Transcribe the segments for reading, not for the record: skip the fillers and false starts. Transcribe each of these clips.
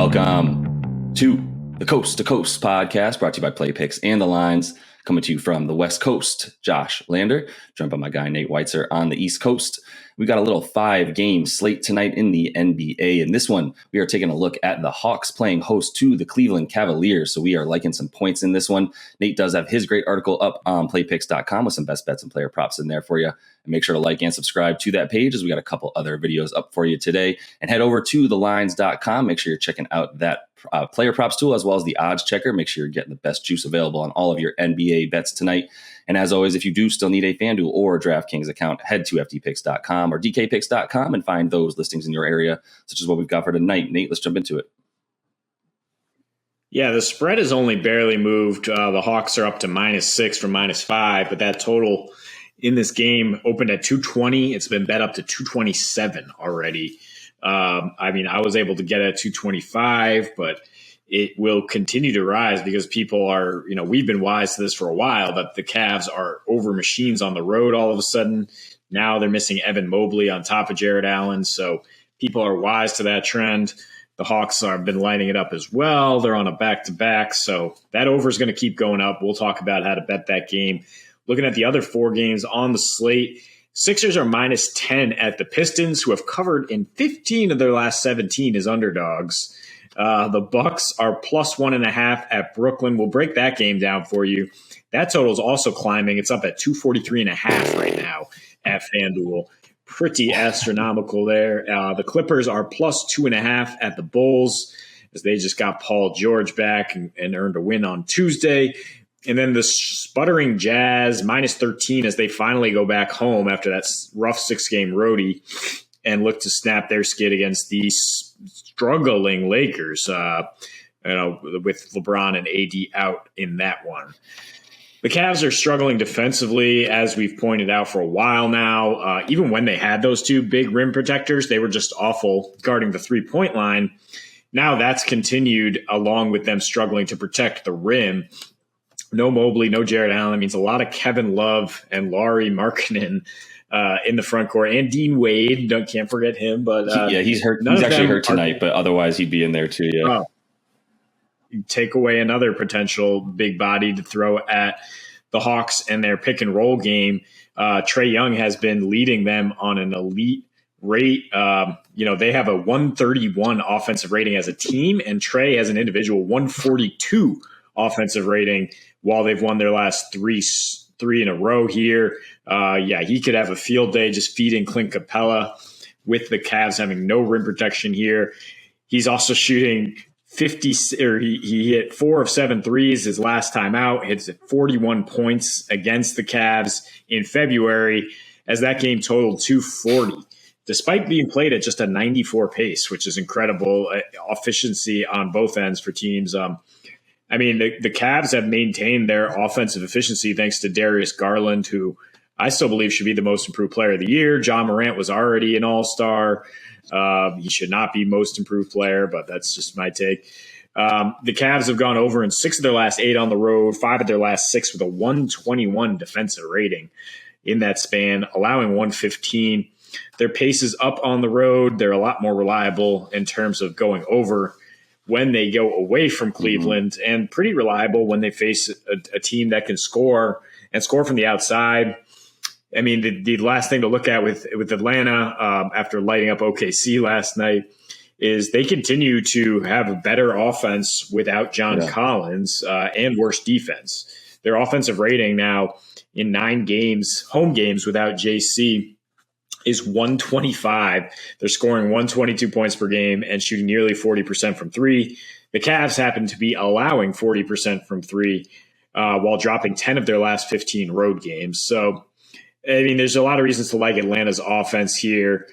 Welcome to the Coast to Coast podcast, brought to you by Play Picks and the Lines. Coming to you from the West Coast, Josh Lander, joined by my guy Nate Weitzer on the East Coast. We got a little 5-game slate tonight in the NBA. In this one, we are taking a look at the Hawks playing host to the Cleveland Cavaliers. So we are liking some points in this one. Nate does have his great article up on playpicks.com with some best bets and player props in there for you. And make sure to like and subscribe to that page, as we got a couple other videos up for you today. And head over to thelines.com. Make sure you're checking out that player props tool as well as the odds checker. Make sure you're getting the best juice available on all of your NBA bets tonight. And as always, if you do still need a FanDuel or DraftKings account, head to ftpicks.com or dkpicks.com and find those listings in your area, such as what we've got for tonight. Nate, let's jump into it. Yeah, the spread has only barely moved. The Hawks are up to -6 from -5, but that total in this game opened at 220. It's been bet up to 227 already. I was able to get it at 225, but it will continue to rise because people are, we've been wise to this for a while, that the Cavs are over machines on the road all of a sudden. Now they're missing Evan Mobley on top of Jared Allen. So people are wise to that trend. The Hawks have been lighting it up as well. They're on a back-to-back. So that over is going to keep going up. We'll talk about how to bet that game. Looking at the other 4 games on the slate, Sixers are -10 at the Pistons, who have covered in 15 of their last 17 as underdogs. The Bucks are +1.5 at Brooklyn. We'll break that game down for you. That total is also climbing. It's up at 243.5 right now at FanDuel. Pretty astronomical there. The Clippers are +2.5 at the Bulls, as they just got Paul George back and earned a win on Tuesday. And then the sputtering Jazz -13 as they finally go back home after that rough 6-game roadie and look to snap their skid against the struggling Lakers, with LeBron and AD out in that one. The Cavs are struggling defensively, as we've pointed out for a while now. Even when they had those 2 big rim protectors, they were just awful guarding the 3-point line. Now that's continued, along with them struggling to protect the rim. No Mobley, no Jared Allen. It means a lot of Kevin Love and Lauri Markkanen in the front court, and Dean Wade. Can't forget him. But he's hurt. He's actually hurt tonight, but otherwise he'd be in there too. Yeah. Oh. Take away another potential big body to throw at the Hawks and their pick and roll game. Trae Young has been leading them on an elite rate. They have a 131 offensive rating as a team, and Trae has an individual 142 offensive rating while they've won their last three in a row here. He could have a field day just feeding Clint Capella with the Cavs having no rim protection here. He's also shooting 50, or he hit 4 of 7 threes his last time out, hits 41 points against the Cavs in February, as that game totaled 240, despite being played at just a 94 pace, which is incredible efficiency on both ends for teams. The Cavs have maintained their offensive efficiency thanks to Darius Garland, who I still believe should be the most improved player of the year. John Morant was already an all-star. He should not be most improved player, but that's just my take. The Cavs have gone over in 6 of their last 8 on the road, 5 of their last 6 with a 121 defensive rating in that span, allowing 115. Their pace is up on the road. They're a lot more reliable in terms of going over when they go away from Cleveland, and pretty reliable when they face a team that can score and score from the outside. The last thing to look at with Atlanta after lighting up OKC last night is they continue to have a better offense without John Collins and worse defense. Their offensive rating now in 9 games, home games without JC, is 125. They're scoring 122 points per game and shooting nearly 40% from 3. The Cavs happen to be allowing 40% from 3 while dropping 10 of their last 15 road games. So, there's a lot of reasons to like Atlanta's offense here.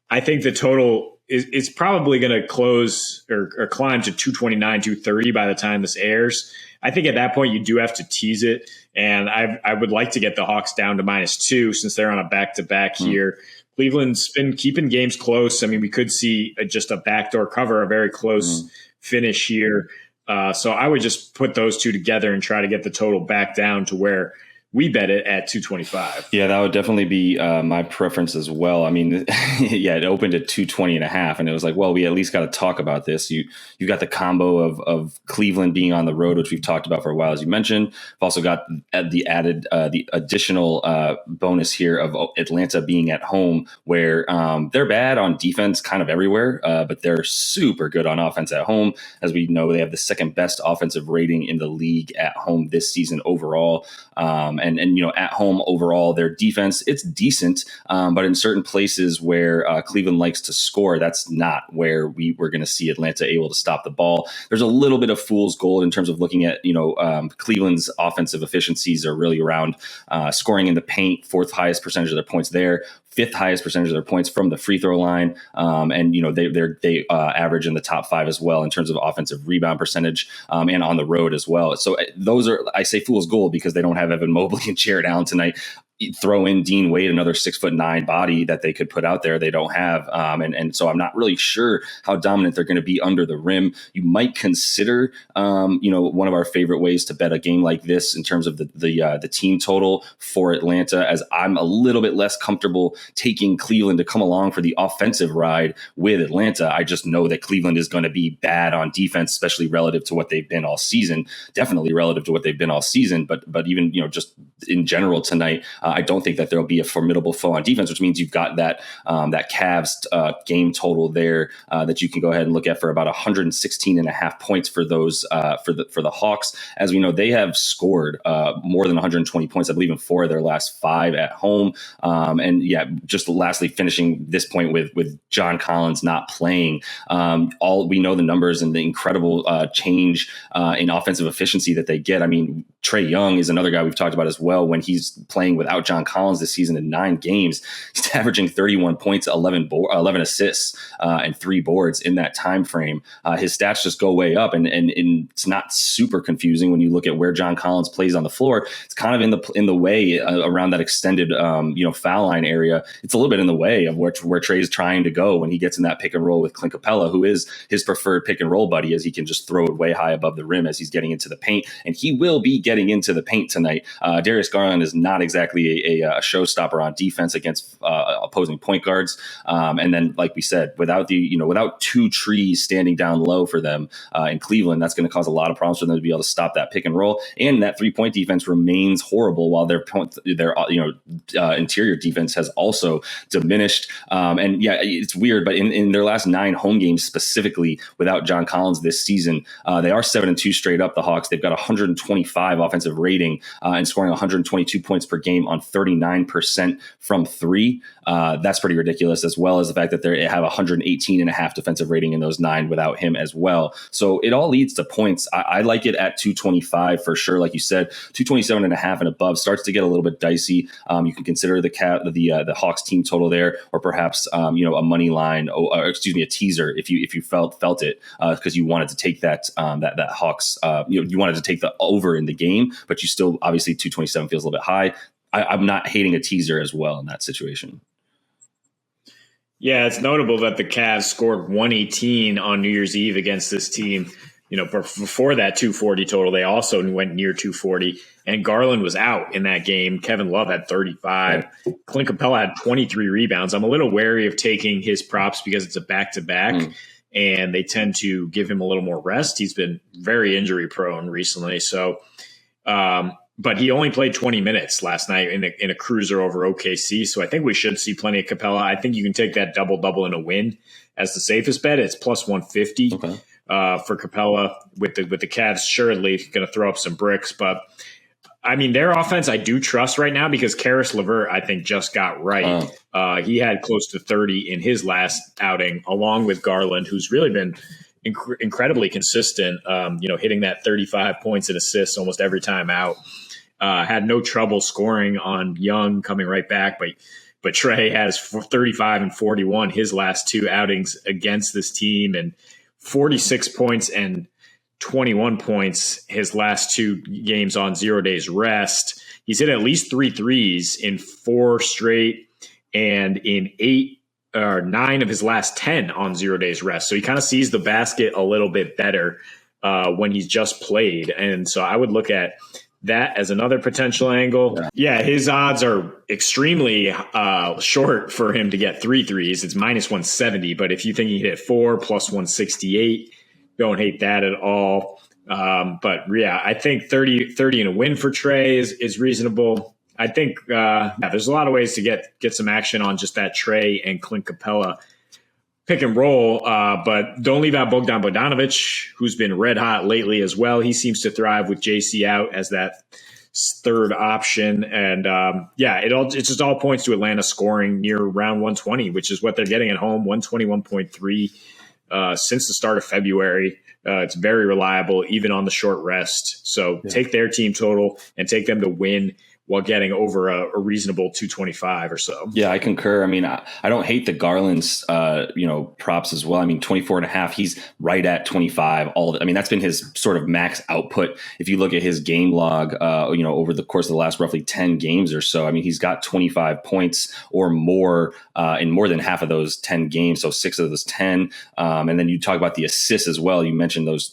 I think the total is probably going to close or climb to 229, 230 by the time this airs. I think at that point you do have to tease it, and I would like to get the Hawks down to -2 since they're on a back-to-back here. Cleveland's been keeping games close. We could see just a backdoor cover, a very close finish here. So I would just put those two together and try to get the total back down to where we bet it at 225. Yeah, that would definitely be my preference as well. I mean, yeah, it opened at 220.5, and it was like, well, we at least got to talk about this. You got the combo of Cleveland being on the road, which we've talked about for a while, as you mentioned. We've also got the additional bonus here of Atlanta being at home, where they're bad on defense kind of everywhere, but they're super good on offense at home. As we know, they have the second best offensive rating in the league at home this season overall. And at home overall, their defense, it's decent, but in certain places where Cleveland likes to score, that's not where we're going to see Atlanta able to stop the ball. There's a little bit of fool's gold in terms of looking at Cleveland's offensive efficiencies are really around scoring in the paint, fourth highest percentage of their points there, fifth highest percentage of their points from the free throw line, and they average in the top 5 as well in terms of offensive rebound percentage, and on the road as well. So those are, I say fool's gold because they don't have Evan Mobley and Jared Allen tonight. Throw in Dean Wade, another 6'9" body that they could put out there. They don't have, and so I'm not really sure how dominant they're going to be under the rim. You might consider, one of our favorite ways to bet a game like this in terms of the team total for Atlanta, as I'm a little bit less comfortable taking Cleveland to come along for the offensive ride with Atlanta. I just know that Cleveland is going to be bad on defense, especially relative to what they've been all season. Definitely relative to what they've been all season, but even just in general tonight. I don't think that there'll be a formidable foe on defense, which means you've got that CAVS game total there that you can go ahead and look at for about 116.5 points for those for the Hawks. As we know, they have scored more than 120 points, I believe, in 4 of their last 5 at home. And yeah, just lastly, finishing this point with John Collins not playing. All we know the numbers and the incredible change in offensive efficiency that they get. I mean, Trae Young is another guy we've talked about as well. When he's playing without John Collins this season in 9 games, he's averaging 31 points, 11 assists, and 3 boards in that time frame. His stats just go way up, and it's not super confusing when you look at where John Collins plays on the floor. It's kind of in the way around that extended foul line area. It's a little bit in the way of where Trae is trying to go when he gets in that pick and roll with Clint Capella, who is his preferred pick and roll buddy, as he can just throw it way high above the rim as he's getting into the paint, and he will be getting into the paint tonight. Darius Garland is not exactly a showstopper on defense against opposing point guards, and then, like we said, without 2 trees standing down low for them in Cleveland, that's going to cause a lot of problems for them to be able to stop that pick and roll. And that 3-point defense remains horrible, while their interior defense has also diminished. And yeah, it's weird, but in their last 9 home games specifically without John Collins this season, they are 7-2 straight up. The Hawks, they've got 125 offensive rating and scoring 122 points per game on 39% from 3. That's pretty ridiculous, as well as the fact that they have 118.5 defensive rating in those 9 without him as well. So it all leads to points. I like it at 225 for sure. Like you said, 227.5 and above starts to get a little bit dicey. You can consider the Hawks team total there, or perhaps a money line, a teaser if you felt it, because you wanted to take that Hawks. You wanted to take the over in the game, but you still, obviously 227 feels a little bit high. I'm not hating a teaser as well in that situation. Yeah, it's notable that the Cavs scored 118 on New Year's Eve against this team. Before that 240 total, they also went near 240. And Garland was out in that game. Kevin Love had 35. Right. Clint Capella had 23 rebounds. I'm a little wary of taking his props because it's a back-to-back, and they tend to give him a little more rest. He's been very injury-prone recently. So, but he only played 20 minutes last night in a cruiser over OKC. So I think we should see plenty of Capella. I think you can take that double-double in a win as the safest bet. It's plus 150 for Capella with the Cavs. Surely going to throw up some bricks. But, I mean, their offense I do trust right now because Karis LeVert, I think, just got right. He had close to 30 in his last outing, along with Garland, who's really been incredibly consistent, hitting that 35 points and assists almost every time out. Had no trouble scoring on Young coming right back, but Trae has 35 and 41 his last 2 outings against this team, and 46 points and 21 points his last 2 games on 0 days rest. He's hit at least 3 threes in 4 straight and in 8 or 9 of his last 10 on 0 days rest. So he kind of sees the basket a little bit better when he's just played. And so I would look at that as another potential angle. Yeah, his odds are extremely short for him to get 3 threes. It's minus 170, but if you think he hit 4 plus 168, don't hate that at all. But yeah, I think 30 and a win for Trey is reasonable. I think there's a lot of ways to get some action on just that Trey and Clint Capella pick and roll, but don't leave out Bogdan Bogdanovic, who's been red hot lately as well. He seems to thrive with JC out as that third option. And it just all points to Atlanta scoring near around 120, which is what they're getting at home, 121.3 since the start of February. It's very reliable, even on the short rest. So take their team total and take them to win while getting over a reasonable 225 or so. Yeah, I concur. I mean, I don't hate the Garland's, props as well. I mean, 24.5, he's right at 25. That's been his sort of max output. If you look at his game log, over the course of the last roughly 10 games or so, I mean, he's got 25 points or more in more than half of those 10 games. So 6 of those 10. And then you talk about the assists as well. You mentioned those,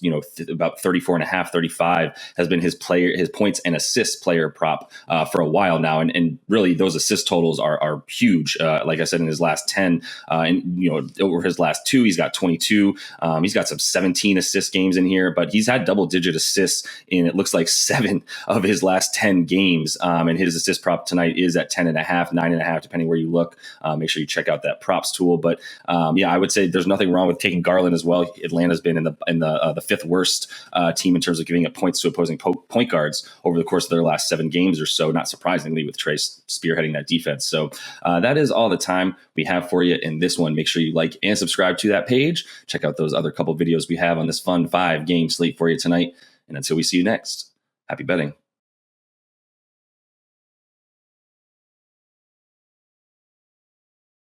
about 34.5, 35 has been his points and assists player prop for a while now. And really those assist totals are huge. Like I said, in his last 10 over his last 2, he's got 22. He's got some 17 assist games in here, but he's had double digit assists in, it looks like 7 of his last 10 games. And his assist prop tonight is at 10.5, 9.5, depending where you look. Make sure you check out that props tool. But I would say there's nothing wrong with taking Garland as well. Atlanta's been in the fifth worst team in terms of giving up points to opposing point guards over the course of their last 7 games or so. Not surprisingly, with Trey spearheading that defense. So that is all the time we have for you in this one. Make sure you like and subscribe to that page. Check out those other couple videos we have on this fun 5-game slate for you tonight. And until we see you next, happy betting.